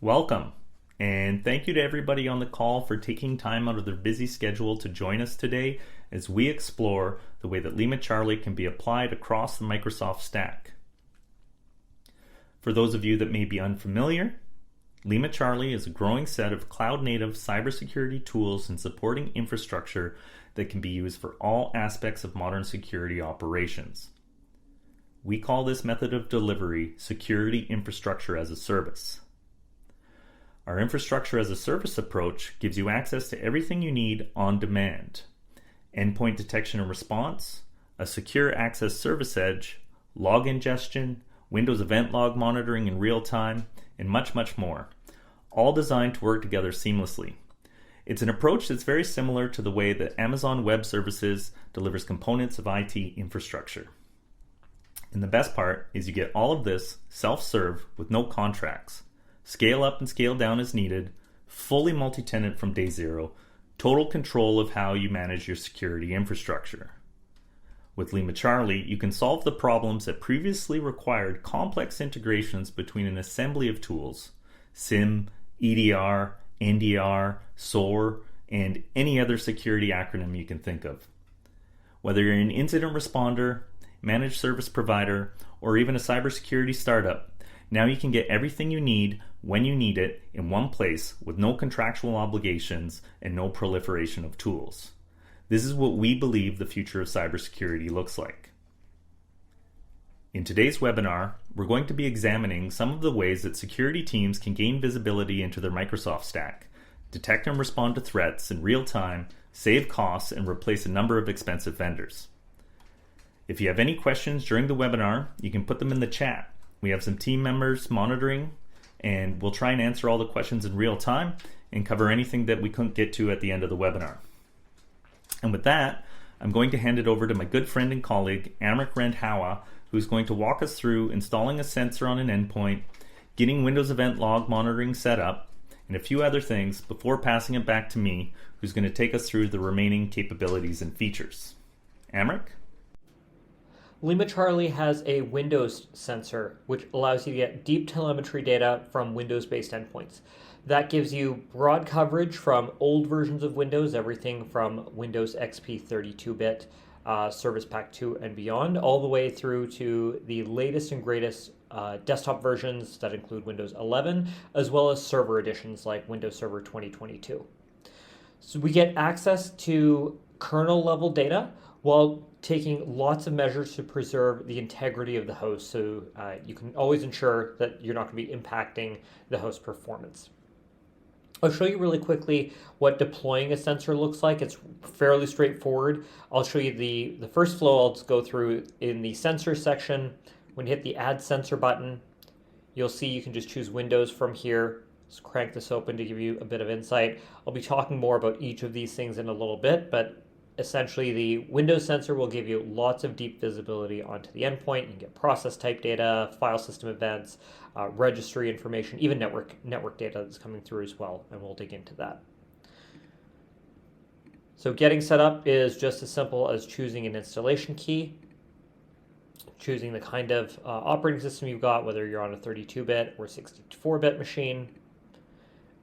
Welcome, and thank you to everybody on the call for taking time out of their busy schedule to join us today as we explore the way that LimaCharlie can be applied across the Microsoft stack. For those of you that may be unfamiliar, LimaCharlie is a growing set of cloud-native cybersecurity tools and supporting infrastructure that can be used for all aspects of modern security operations. We call this method of delivery Security Infrastructure as a Service. Our Infrastructure as a Service approach gives you access to everything you need on demand. Endpoint detection and response, a secure access service edge, log ingestion, Windows event log monitoring in real time, and much, much more, all designed to work together seamlessly. It's an approach that's very similar to the way that Amazon Web Services delivers components of IT infrastructure. And the best part is you get all of this self-serve with no contracts. Scale up and scale down as needed, fully multi-tenant from day zero, total control of how you manage your security infrastructure. With LimaCharlie, you can solve the problems that previously required complex integrations between an assembly of tools, SIM, EDR, NDR, SOAR, and any other security acronym you can think of. Whether you're an incident responder, managed service provider, or even a cybersecurity startup, now you can get everything you need when you need it in one place with no contractual obligations and no proliferation of tools. This is what we believe the future of cybersecurity looks like. In today's webinar, we're going to be examining some of the ways that security teams can gain visibility into their Microsoft stack, detect and respond to threats in real time, save costs, and replace a number of expensive vendors. If you have any questions during the webinar, you can put them in the chat. We have some team members monitoring, and we'll try and answer all the questions in real time and cover anything that we couldn't get to at the end of the webinar. And with that, I'm going to hand it over to my good friend and colleague, Amrik Randhawa, who's going to walk us through installing a sensor on an endpoint, getting Windows Event Log monitoring set up, and a few other things before passing it back to me, who's going to take us through the remaining capabilities and features. Amrik? LimaCharlie has a Windows sensor, which allows you to get deep telemetry data from Windows-based endpoints. That gives you broad coverage from old versions of Windows, everything from Windows XP 32-bit, Service Pack 2 and beyond, all the way through to the latest and greatest desktop versions that include Windows 11, as well as server editions like Windows Server 2022. So we get access to kernel-level data while taking lots of measures to preserve the integrity of the host, so you can always ensure that you're not going to be impacting the host performance. I'll show you really quickly what deploying a sensor looks like. It's fairly straightforward. I'll show you the first flow I'll just go through in the sensor section. When you hit the Add Sensor button, you'll see you can just choose Windows from here. Let's crank this open to give you a bit of insight. I'll be talking more about each of these things in a little bit, but essentially the Windows sensor will give you lots of deep visibility onto the endpoint. You can get process type data, file system events, registry information, even network data that's coming through as well, and we'll dig into that. So getting set up is just as simple as choosing an installation key, choosing the kind of operating system you've got, whether you're on a 32-bit or 64-bit machine,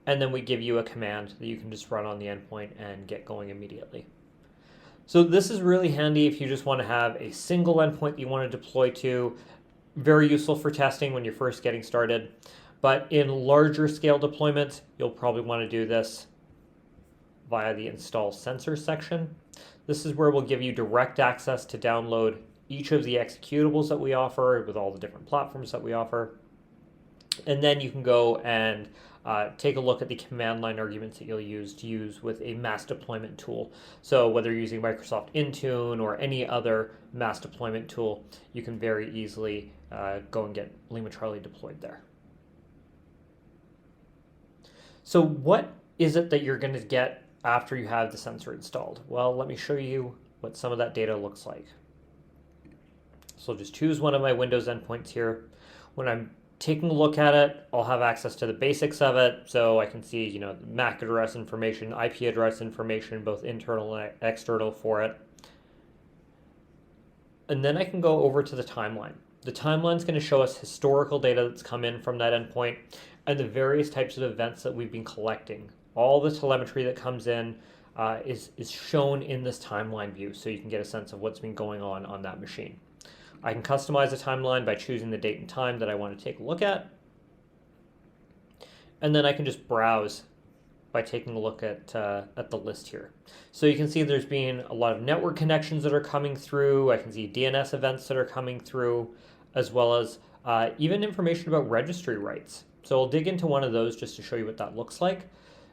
and then we give you a command that you can just run on the endpoint and get going immediately. So this is really handy if you just want to have a single endpoint that you want to deploy to. Very useful for testing when you're first getting started. But in larger scale deployments, you'll probably want to do this via the Install Sensor section. This is where we'll give you direct access to download each of the executables that we offer with all the different platforms that we offer. And then you can go and take a look at the command line arguments that you'll use with a mass deployment tool. So whether you're using Microsoft Intune or any other mass deployment tool, you can very easily go and get LimaCharlie deployed there. So what is it that you're going to get after you have the sensor installed? Well, let me show you what some of that data looks like. So I'll just choose one of my Windows endpoints here. When I'm taking a look at it, I'll have access to the basics of it, so I can see, MAC address information, IP address information, both internal and external for it. And then I can go over to the timeline. The timeline is going to show us historical data that's come in from that endpoint, and the various types of events that we've been collecting. All the telemetry that comes in is shown in this timeline view, so you can get a sense of what's been going on that machine. I can customize a timeline by choosing the date and time that I want to take a look at. And then I can just browse by taking a look at the list here. So you can see there's been a lot of network connections that are coming through. I can see DNS events that are coming through, as well as even information about registry rights. So I'll dig into one of those just to show you what that looks like.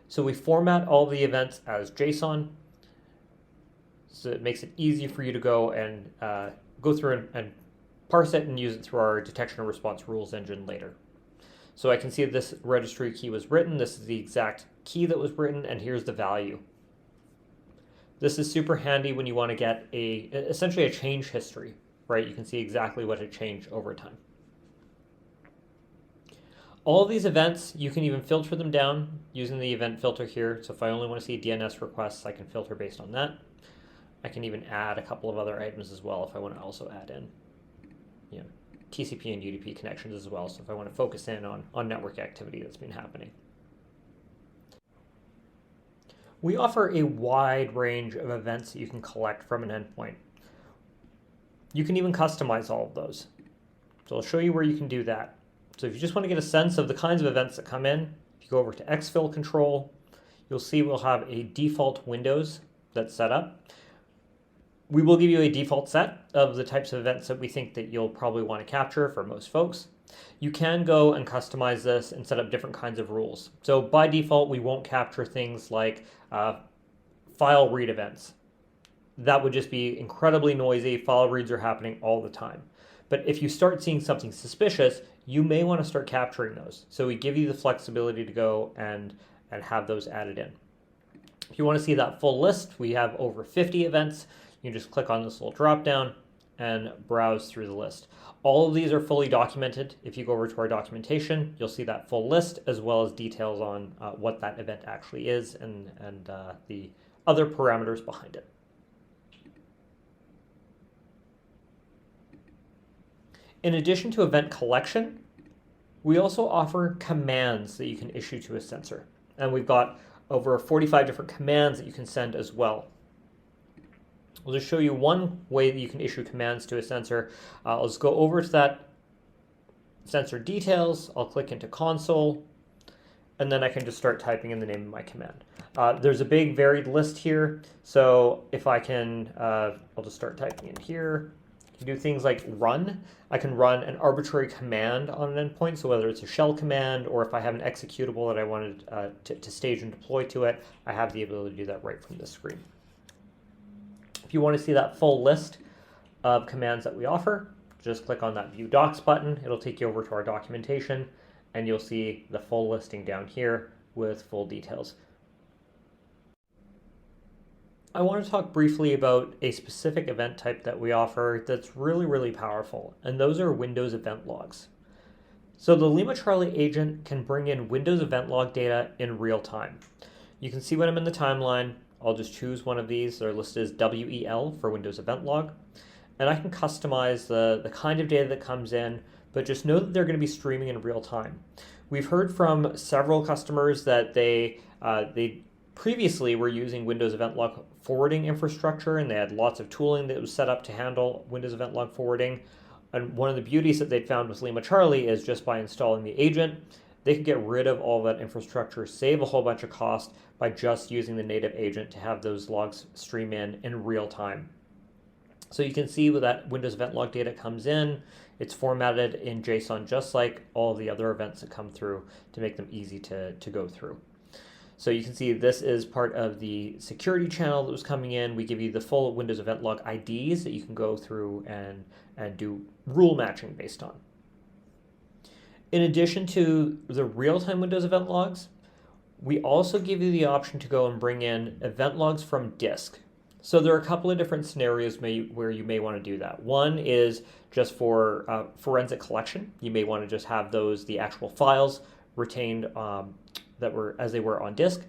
So we format all the events as JSON. So it makes it easy for you to go and go through and parse it and use it through our detection and response rules engine later. So I can see this registry key was written. This is the exact key that was written, and here's the value. This is super handy when you want to get essentially a change history, right? You can see exactly what had changed over time. All of these events, you can even filter them down using the event filter here. So if I only want to see DNS requests, I can filter based on that. I can even add a couple of other items as well if I want to also add in, TCP and UDP connections as well. So if I want to focus in on network activity that's been happening. We offer a wide range of events that you can collect from an endpoint. You can even customize all of those. So I'll show you where you can do that. So if you just want to get a sense of the kinds of events that come in, if you go over to exfil control, you'll see we'll have a default Windows that's set up. We will give you a default set of the types of events that we think that you'll probably want to capture for most folks. You can go and customize this and set up different kinds of rules. So by default, we won't capture things like file read events. That would just be incredibly noisy. File reads are happening all the time. But if you start seeing something suspicious, you may want to start capturing those. So we give you the flexibility to go and have those added in. If you want to see that full list, we have over 50 events. You just click on this little drop down and browse through the list. All of these are fully documented. If you go over to our documentation, you'll see that full list as well as details on what that event actually is and the other parameters behind it. In addition to event collection, we also offer commands that you can issue to a sensor. And we've got over 45 different commands that you can send as well. I'll just show you one way that you can issue commands to a sensor. I'll just go over to that sensor details. I'll click into console, and then I can just start typing in the name of my command. There's a big varied list here. So if I can, I'll just start typing in here. You can do things like run. I can run an arbitrary command on an endpoint. So whether it's a shell command or if I have an executable that I wanted to stage and deploy to it, I have the ability to do that right from the screen. If you want to see that full list of commands that we offer, just click on that View Docs button. It'll take you over to our documentation, and you'll see the full listing down here with full details. I want to talk briefly about a specific event type that we offer that's really, really powerful, and those are Windows event logs. So the LimaCharlie agent can bring in Windows event log data in real time. You can see when I'm in the timeline, I'll just choose one of these. They're listed as WEL for Windows Event Log. And I can customize the kind of data that comes in, but just know that they're going to be streaming in real time. We've heard from several customers that they previously were using Windows Event Log forwarding infrastructure, and they had lots of tooling that was set up to handle Windows Event Log forwarding. And one of the beauties that they found with LimaCharlie is just by installing the agent, they could get rid of all that infrastructure, save a whole bunch of cost by just using the native agent to have those logs stream in real time. So you can see with that Windows event log data comes in, it's formatted in JSON just like all the other events that come through to make them easy to go through. So you can see this is part of the security channel that was coming in. We give you the full Windows event log IDs that you can go through and do rule matching based on. In addition to the real-time Windows event logs, we also give you the option to go and bring in event logs from disk. So there are a couple of different scenarios where you may want to do that. One is just for forensic collection. You may want to just have the actual files retained that were as they were on disk.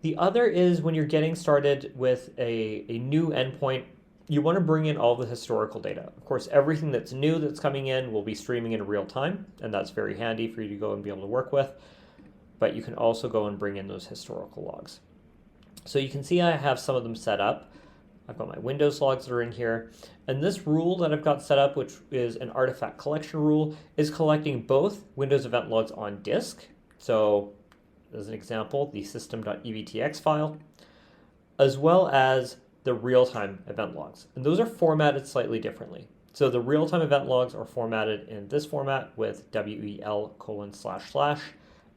The other is when you're getting started with a new endpoint, you want to bring in all the historical data. Of course, everything that's new that's coming in will be streaming in real time, and that's very handy for you to go and be able to work with. but you can also go and bring in those historical logs. So you can see I have some of them set up. I've got my Windows logs that are in here. And this rule that I've got set up, which is an artifact collection rule, is collecting both Windows event logs on disk. So as an example, the system.evtx file, as well as the real-time event logs. And those are formatted slightly differently. So the real-time event logs are formatted in this format with WEL://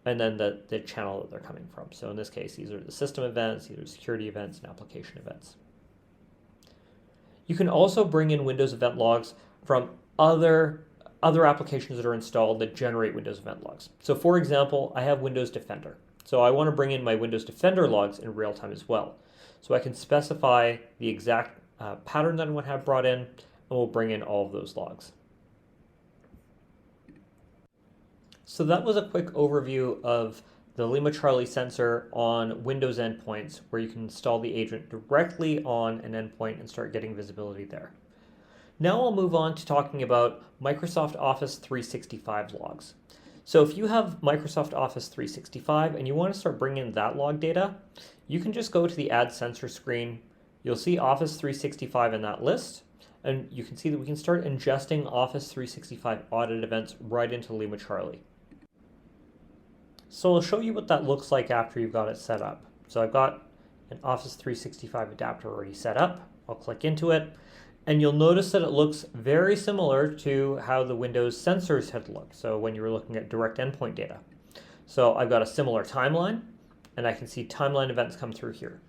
and then the channel that they're coming from. So in this case, these are the system events, these are security events, and application events. You can also bring in Windows event logs from other applications that are installed that generate Windows event logs. So for example, I have Windows Defender. So I want to bring in my Windows Defender logs in real time as well. So I can specify the exact pattern that I want to have brought in, and we'll bring in all of those logs. So that was a quick overview of the LimaCharlie sensor on Windows endpoints, where you can install the agent directly on an endpoint and start getting visibility there. Now I'll move on to talking about Microsoft Office 365 logs. So if you have Microsoft Office 365 and you want to start bringing in that log data, you can just go to the Add Sensor screen. You'll see Office 365 in that list, and you can see that we can start ingesting Office 365 audit events right into LimaCharlie. So I'll show you what that looks like after you've got it set up. So I've got an Office 365 adapter already set up. I'll click into it, and you'll notice that it looks very similar to how the Windows sensors had looked. So when you were looking at direct endpoint data. So I've got a similar timeline, and I can see timeline events come through here.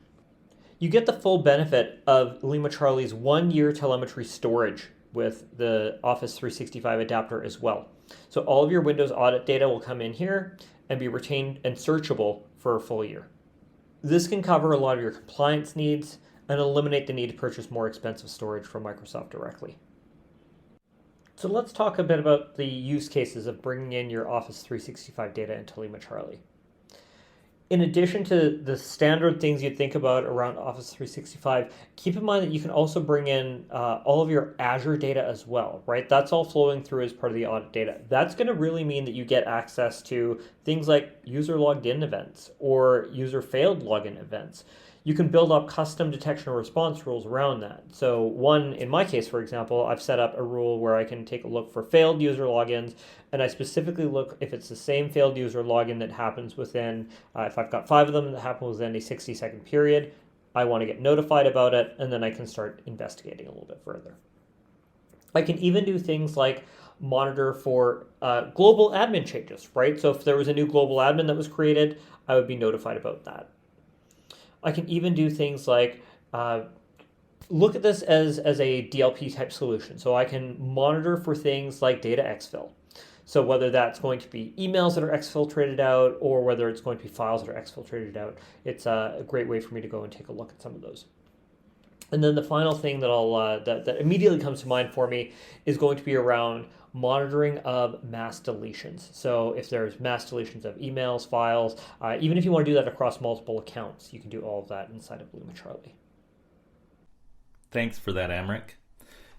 You get the full benefit of LimaCharlie's 1-year telemetry storage with the Office 365 adapter as well. So all of your Windows audit data will come in here and be retained and searchable for a full year. This can cover a lot of your compliance needs and eliminate the need to purchase more expensive storage from Microsoft directly. So let's talk a bit about the use cases of bringing in your Office 365 data into LimaCharlie. In addition to the standard things you'd think about around Office 365, keep in mind that you can also bring in all of your Azure data as well, right? That's all flowing through as part of the audit data. That's going to really mean that you get access to things like user logged in events or user failed login events. You can build up custom detection and response rules around that. So one, in my case, for example, I've set up a rule where I can take a look for failed user logins, and I specifically look if it's the same failed user login that happens within, if I've got 5 of them that happen within a 60-second period, I want to get notified about it, and then I can start investigating a little bit further. I can even do things like monitor for global admin changes, right? So if there was a new global admin that was created, I would be notified about that. I can even do things like look at this as a DLP type solution. So I can monitor for things like data exfil. So whether that's going to be emails that are exfiltrated out or whether it's going to be files that are exfiltrated out, it's a great way for me to go and take a look at some of those. And then the final thing that that immediately comes to mind for me is going to be around monitoring of mass deletions. So if there's mass deletions of emails, files, even if you want to do that across multiple accounts, you can do all of that inside of LimaCharlie. Thanks for that, Amric.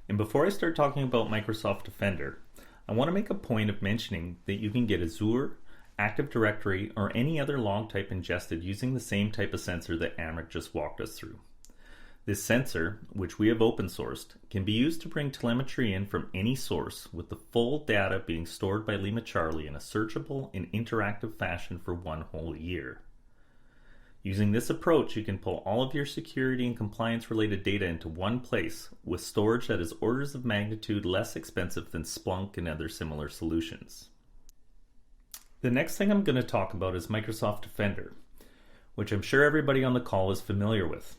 And before I start talking about Microsoft Defender, I want to make a point of mentioning that you can get Azure, Active Directory, or any other log type ingested using the same type of sensor that Amric just walked us through. This sensor, which we have open sourced, can be used to bring telemetry in from any source with the full data being stored by LimaCharlie in a searchable and interactive fashion for 1 whole year. Using this approach, you can pull all of your security and compliance related data into one place with storage that is orders of magnitude less expensive than Splunk and other similar solutions. The next thing I'm going to talk about is Microsoft Defender, which I'm sure everybody on the call is familiar with.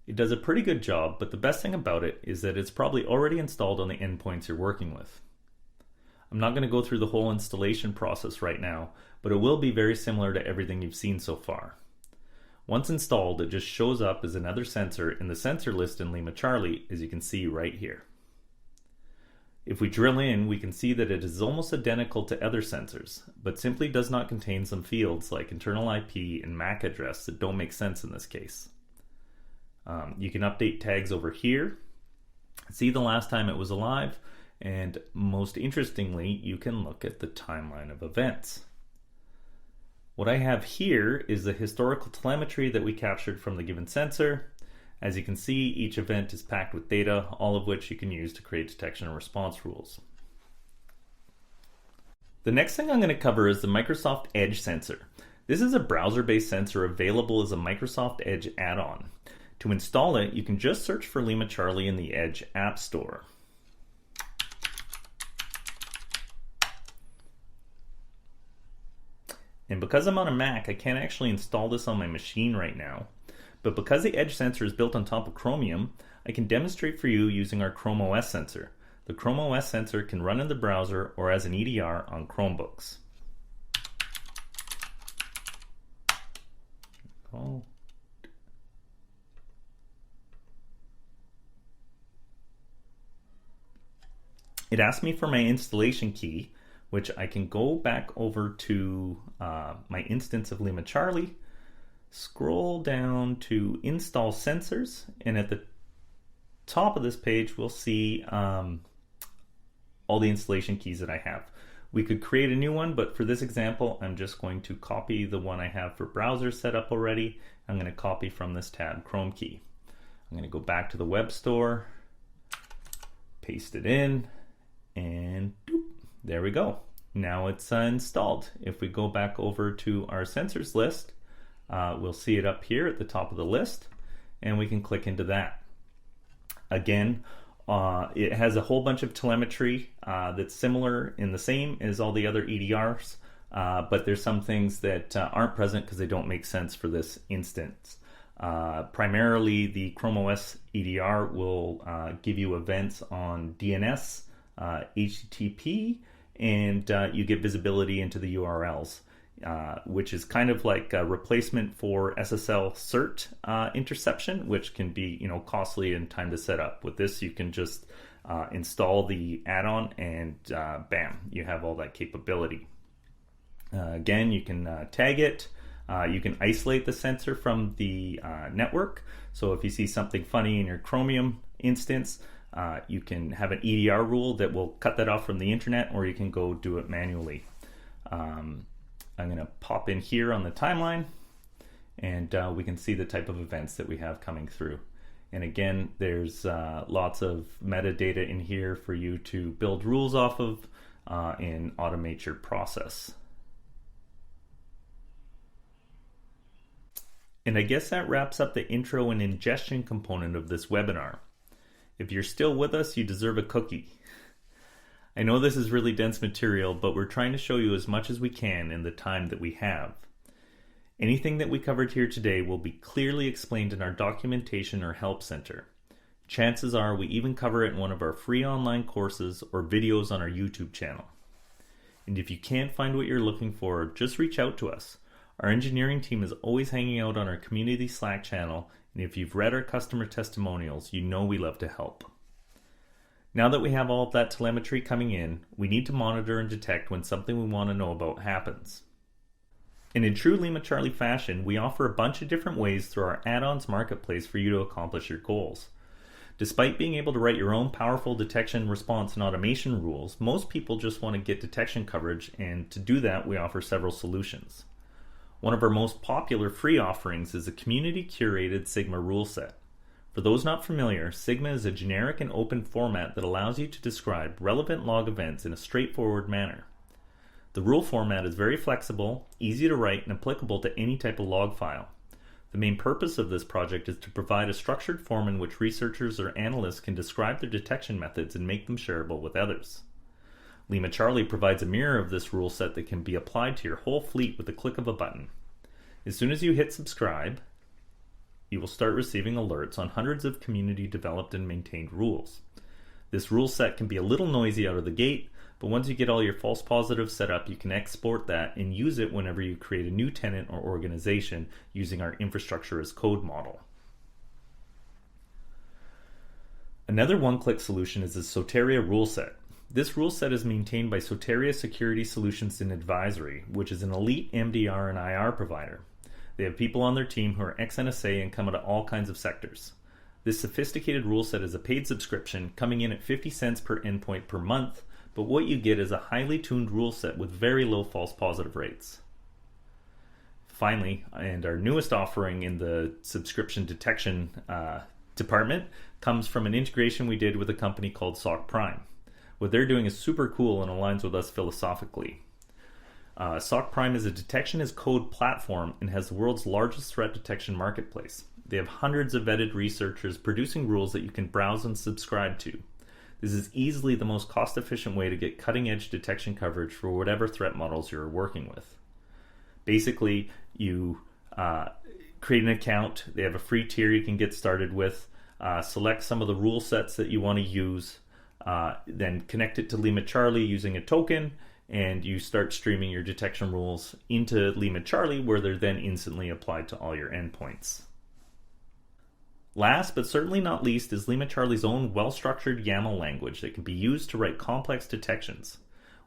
It does a pretty good job, but the best thing about it is that it's probably already installed on the endpoints you're working with. I'm not going to go through the whole installation process right now, but it will be very similar to everything you've seen so far. Once installed, it just shows up as another sensor in the sensor list in LimaCharlie, as you can see right here. If we drill in, we can see that it is almost identical to other sensors, but simply does not contain some fields like internal IP and MAC address that don't make sense in this case. You can update tags over here, see the last time it was alive, and most interestingly, you can look at the timeline of events. What I have here is the historical telemetry that we captured from the given sensor. As you can see, each event is packed with data, all of which you can use to create detection and response rules. The next thing I'm going to cover is the Microsoft Edge sensor. This is a browser-based sensor available as a Microsoft Edge add-on. To install it, you can just search for LimaCharlie in the Edge App Store. And because I'm on a Mac, I can't actually install this on my machine right now. But because the Edge sensor is built on top of Chromium, I can demonstrate for you using our Chrome OS sensor. The Chrome OS sensor can run in the browser or as an EDR on Chromebooks. Oh. It asks me for my installation key, which I can go back over to my instance of LimaCharlie, scroll down to install sensors, and at the top of this page we'll see all the installation keys that I have. We could create a new one, but for this example I'm just going to copy the one I have for browser set up already. I'm going to copy from this tab Chrome key. I'm going to go back to the web store, paste it in, and doop, there we go. Now it's installed. If we go back over to our sensors list, we'll see it up here at the top of the list, and we can click into that. Again, it has a whole bunch of telemetry that's similar in the same as all the other EDRs, but there's some things that aren't present because they don't make sense for this instance. Primarily, the Chrome OS EDR will give you events on DNS, HTTP, and you get visibility into the URLs, which is kind of like a replacement for SSL cert interception, which can be costly and time to set up. With this, you can just install the add-on and bam, you have all that capability. Again, you can tag it. You can isolate the sensor from the network. So if you see something funny in your Chromium instance, you can have an EDR rule that will cut that off from the internet, or you can go do it manually. I'm going to pop in here on the timeline, and we can see the type of events that we have coming through. And again, there's lots of metadata in here for you to build rules off of and automate your process. And I guess that wraps up the intro and ingestion component of this webinar. If you're still with us, you deserve a cookie. I know this is really dense material, but we're trying to show you as much as we can in the time that we have. Anything that we covered here today will be clearly explained in our documentation or help center. Chances are we even cover it in one of our free online courses or videos on our YouTube channel. And if you can't find what you're looking for, just reach out to us. Our engineering team is always hanging out on our community Slack channel, and if you've read our customer testimonials, you know we love to help. Now that we have all of that telemetry coming in, we need to monitor and detect when something we want to know about happens. And in true LimaCharlie fashion, we offer a bunch of different ways through our add-ons marketplace for you to accomplish your goals. Despite being able to write your own powerful detection, response, and automation rules, most people just want to get detection coverage, and to do that, we offer several solutions. One of our most popular free offerings is a community-curated Sigma rule set. For those not familiar, Sigma is a generic and open format that allows you to describe relevant log events in a straightforward manner. The rule format is very flexible, easy to write, and applicable to any type of log file. The main purpose of this project is to provide a structured form in which researchers or analysts can describe their detection methods and make them shareable with others. LimaCharlie provides a mirror of this rule set that can be applied to your whole fleet with the click of a button. As soon as you hit subscribe, you will start receiving alerts on hundreds of community developed and maintained rules. This rule set can be a little noisy out of the gate, but once you get all your false positives set up, you can export that and use it whenever you create a new tenant or organization using our infrastructure as code model. Another one-click solution is the Soteria rule set. This rule set is maintained by Soteria Security Solutions and Advisory, which is an elite MDR and IR provider. They have people on their team who are ex-NSA and come out of all kinds of sectors. This sophisticated rule set is a paid subscription coming in at 50 cents per endpoint per month, but what you get is a highly tuned rule set with very low false positive rates. Finally, and our newest offering in the subscription detection department comes from an integration we did with a company called SOC Prime. What they're doing is super cool and aligns with us philosophically. SOC Prime is a detection as code platform and has the world's largest threat detection marketplace. They have hundreds of vetted researchers producing rules that you can browse and subscribe to. This is easily the most cost-efficient way to get cutting-edge detection coverage for whatever threat models you're working with. Basically, you create an account. They have a free tier you can get started with. Select some of the rule sets that you want to use. Then connect it to LimaCharlie using a token, and you start streaming your detection rules into LimaCharlie, where they're then instantly applied to all your endpoints. Last but certainly not least is LimaCharlie's own well-structured YAML language that can be used to write complex detections.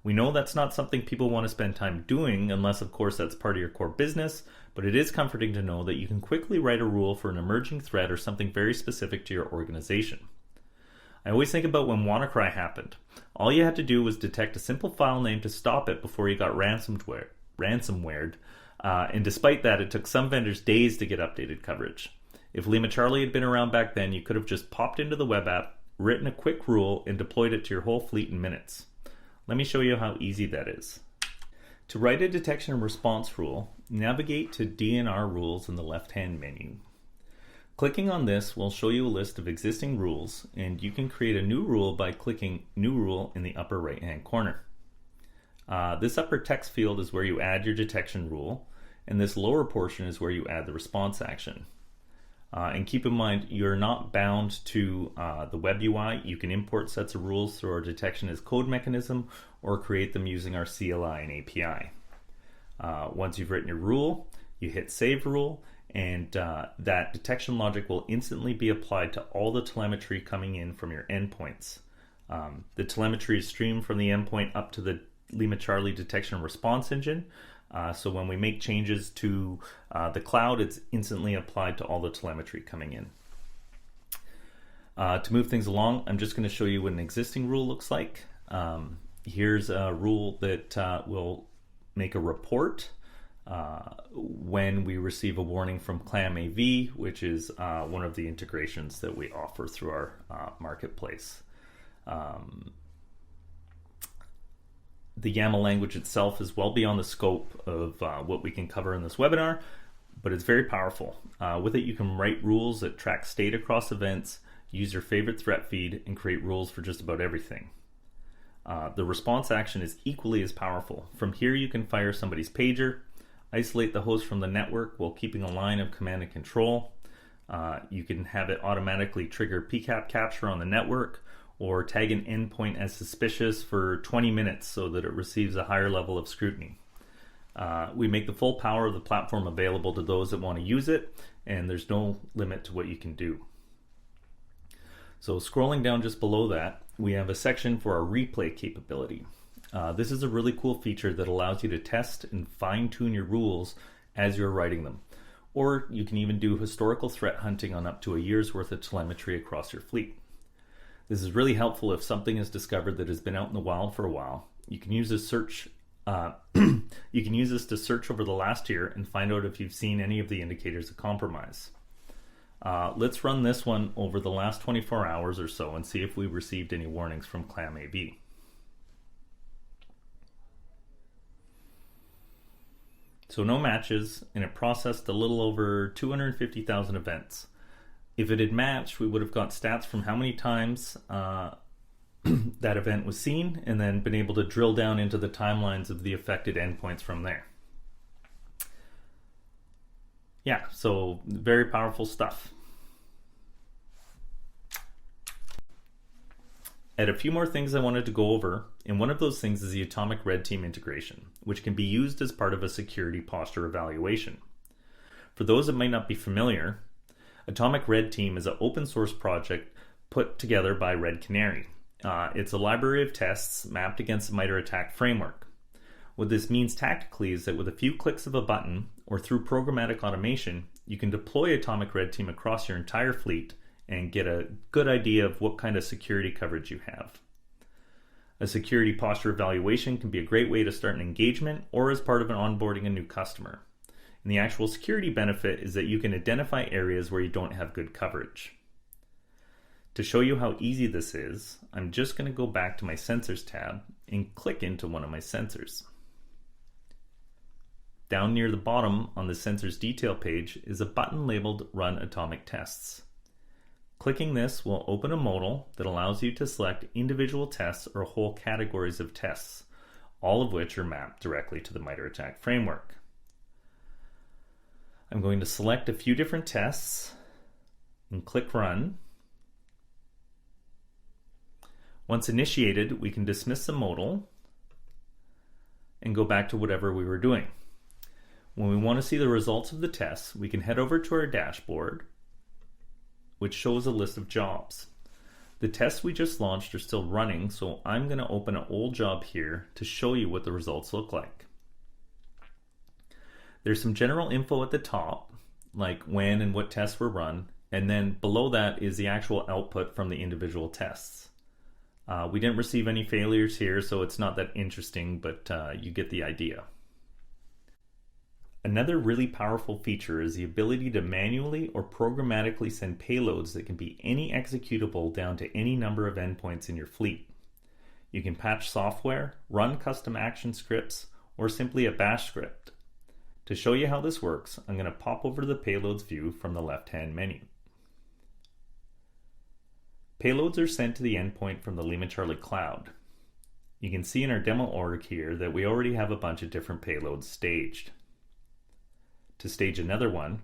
We know that's not something people want to spend time doing unless, of course, that's part of your core business, but it is comforting to know that you can quickly write a rule for an emerging threat or something very specific to your organization. I always think about when WannaCry happened. All you had to do was detect a simple file name to stop it before you got ransomwared, and despite that, it took some vendors days to get updated coverage. If LimaCharlie had been around back then, you could have just popped into the web app, written a quick rule, and deployed it to your whole fleet in minutes. Let me show you how easy that is. To write a detection and response rule, navigate to DNR rules in the left-hand menu. Clicking on this will show you a list of existing rules, and you can create a new rule by clicking New Rule in the upper right-hand corner. This upper text field is where you add your detection rule, and this lower portion is where you add the response action. And keep in mind, you're not bound to the web UI. You can import sets of rules through our detection as code mechanism or create them using our CLI and API. Once you've written your rule, you hit Save Rule, and that detection logic will instantly be applied to all the telemetry coming in from your endpoints. The telemetry is streamed from the endpoint up to the LimaCharlie detection and response engine. So when we make changes to the cloud, it's instantly applied to all the telemetry coming in. To move things along, I'm just going to show you what an existing rule looks like. Here's a rule that will make a report when we receive a warning from ClamAV, which is one of the integrations that we offer through our marketplace. The YAML language itself is well beyond the scope of what we can cover in this webinar, but it's very powerful. With it, you can write rules that track state across events, use your favorite threat feed, and create rules for just about everything. The response action is equally as powerful. From here, you can fire somebody's pager, isolate the host from the network while keeping a line of command and control. You can have it automatically trigger PCAP capture on the network, or tag an endpoint as suspicious for 20 minutes so that it receives a higher level of scrutiny. We make the full power of the platform available to those that want to use it, and there's no limit to what you can do. So scrolling down just below that, we have a section for our replay capability. This is a really cool feature that allows you to test and fine-tune your rules as you're writing them. Or you can even do historical threat hunting on up to a year's worth of telemetry across your fleet. This is really helpful if something is discovered that has been out in the wild for a while. You can use this search. You can use this to search over the last year and find out if you've seen any of the indicators of compromise. Let's run this one over the last 24 hours or so and see if we received any warnings from ClamAV. So no matches, and it processed a little over 250,000 events. If it had matched, we would have got stats from how many times that event was seen, and then been able to drill down into the timelines of the affected endpoints from there. Yeah, so very powerful stuff. I had a few more things I wanted to go over, and one of those things is the Atomic Red Team integration, which can be used as part of a security posture evaluation. For those that might not be familiar, Atomic Red Team is an open source project put together by Red Canary. It's a library of tests mapped against the MITRE ATT&CK framework. What this means tactically is that with a few clicks of a button or through programmatic automation, you can deploy Atomic Red Team across your entire fleet and get a good idea of what kind of security coverage you have. A security posture evaluation can be a great way to start an engagement or as part of an onboarding a new customer. And the actual security benefit is that you can identify areas where you don't have good coverage. To show you how easy this is, I'm just going to go back to my Sensors tab and click into one of my sensors. Down near the bottom on the Sensors detail page is a button labeled Run Atomic Tests. Clicking this will open a modal that allows you to select individual tests or whole categories of tests, all of which are mapped directly to the MITRE ATT&CK framework. I'm going to select a few different tests and click Run. Once initiated, we can dismiss the modal and go back to whatever we were doing. When we want to see the results of the tests, we can head over to our dashboard, which shows a list of jobs. The tests we just launched are still running, so I'm going to open an old job here to show you what the results look like. There's some general info at the top, like when and what tests were run, and then below that is the actual output from the individual tests. We didn't receive any failures here, so it's not that interesting, but you get the idea. Another really powerful feature is the ability to manually or programmatically send payloads that can be any executable down to any number of endpoints in your fleet. You can patch software, run custom action scripts, or simply a bash script. To show you how this works, I'm going to pop over to the payloads view from the left-hand menu. Payloads are sent to the endpoint from the LimaCharlie cloud. You can see in our demo org here that we already have a bunch of different payloads staged. To stage another one,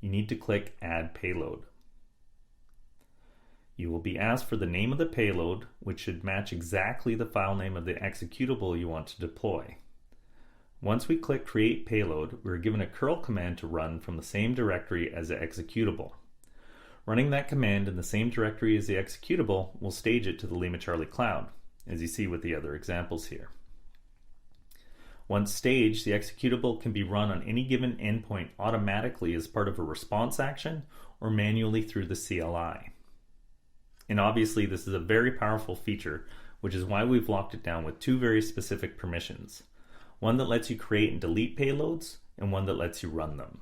you need to click Add Payload. You will be asked for the name of the payload, which should match exactly the file name of the executable you want to deploy. Once we click Create Payload, we're given a curl command to run from the same directory as the executable. Running that command in the same directory as the executable will stage it to the LimaCharlie cloud, as you see with the other examples here. Once staged, the executable can be run on any given endpoint automatically as part of a response action or manually through the CLI. And obviously this is a very powerful feature, which is why we've locked it down with two very specific permissions. One that lets you create and delete payloads, and one that lets you run them.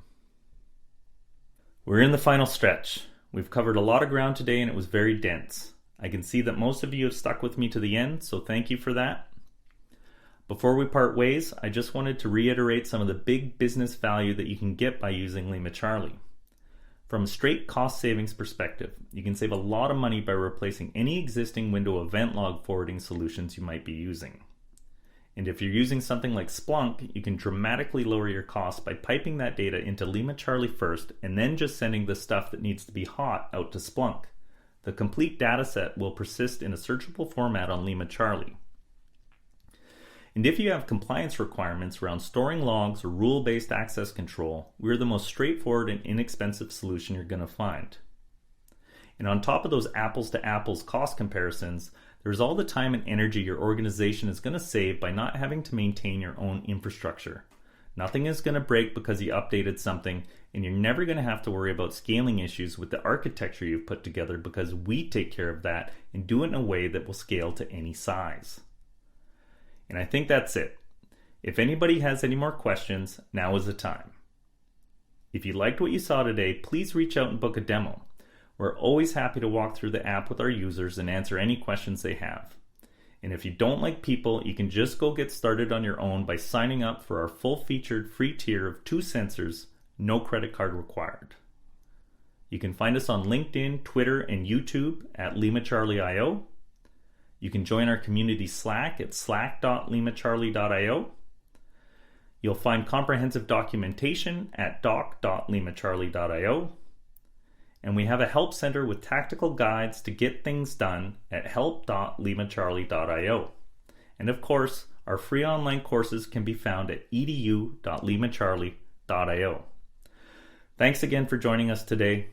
We're in the final stretch. We've covered a lot of ground today and it was very dense. I can see that most of you have stuck with me to the end, so thank you for that. Before we part ways, I just wanted to reiterate some of the big business value that you can get by using LimaCharlie. From a straight cost savings perspective, you can save a lot of money by replacing any existing window event log forwarding solutions you might be using. And if you're using something like Splunk, you can dramatically lower your costs by piping that data into LimaCharlie first and then just sending the stuff that needs to be hot out to Splunk. The complete dataset will persist in a searchable format on LimaCharlie. And if you have compliance requirements around storing logs or rule-based access control, we're the most straightforward and inexpensive solution you're going to find. And on top of those apples to apples cost comparisons, there's all the time and energy your organization is going to save by not having to maintain your own infrastructure. Nothing is going to break because you updated something, and you're never going to have to worry about scaling issues with the architecture you've put together because we take care of that and do it in a way that will scale to any size. And I think that's it. If anybody has any more questions, now is the time. If you liked what you saw today, please reach out and book a demo. We're always happy to walk through the app with our users and answer any questions they have. And if you don't like people, you can just go get started on your own by signing up for our full-featured free tier of 2 sensors, no credit card required. You can find us on LinkedIn, Twitter, and YouTube at LimaCharlie.io. You can join our community Slack at slack.limacharlie.io. You'll find comprehensive documentation at doc.limacharlie.io. And we have a help center with tactical guides to get things done at help.limacharlie.io. And of course, our free online courses can be found at edu.limacharlie.io. Thanks again for joining us today.